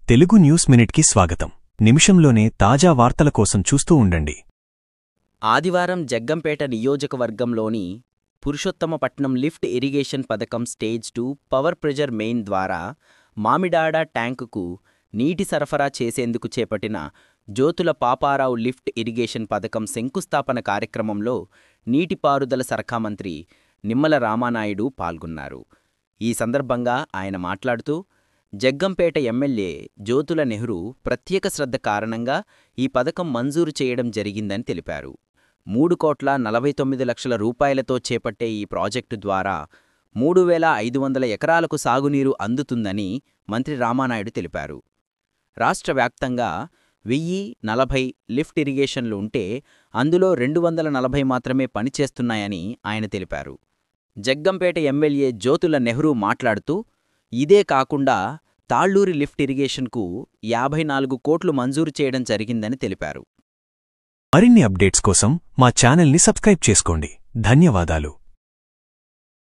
Telugu news మినిట్కి స్వాగతం. నిమిషంలోనే తాజా వార్తల కోసం చూస్తూ ఉండండి. ఆదివారం జగ్గంపేట నియోజకవర్గంలోని పురుషోత్తమపట్నం లిఫ్ట్ ఇరిగేషన్ పథకం స్టేజ్ 2 పవర్ ప్రెజర్ మెయిన్ ద్వారా మామిడాడ ట్యాంకుకు నీటి సరఫరా చేసేందుకు చేపట్టిన జ్యోతుల పాపారావు లిఫ్ట్ ఇరిగేషన్ పథకం శంకుస్థాపన కార్యక్రమంలో నీటిపారుదల శాఖ మంత్రి నిమ్మల రామానాయుడు పాల్గొన్నారు. ఈ సందర్భంగా ఆయన మాట్లాడుతూ, జగ్గంపేట ఎమ్మెల్యే జ్యోతుల నెహ్రూ ప్రత్యేక శ్రద్ధ కారణంగా ఈ పథకం మంజూరు చేయడం జరిగిందని తెలిపారు. 3,49,00,000 రూపాయలతో చేపట్టే ఈ ప్రాజెక్టు ద్వారా 3,500 ఎకరాలకు సాగునీరు అందుతుందని మంత్రి రామానాయుడు తెలిపారు. రాష్ట్ర వ్యాప్తంగా 1,040 లిఫ్ట్ ఇరిగేషన్లు ఉంటే అందులో 240 మాత్రమే పనిచేస్తున్నాయని ఆయన తెలిపారు. జగ్గంపేట ఎమ్మెల్యే జ్యోతుల నెహ్రూ మాట్లాడుతూ, ఇదే కాకుండా తాళ్లూరి లిఫ్ట్ ఇరిగేషన్కు 54 కోట్లు మంజూరు చేయడం జరిగిందని తెలిపారు. మరిన్ని అప్డేట్స్ కోసం మా ఛానల్ని సబ్స్క్రైబ్ చేసుకోండి. ధన్యవాదాలు.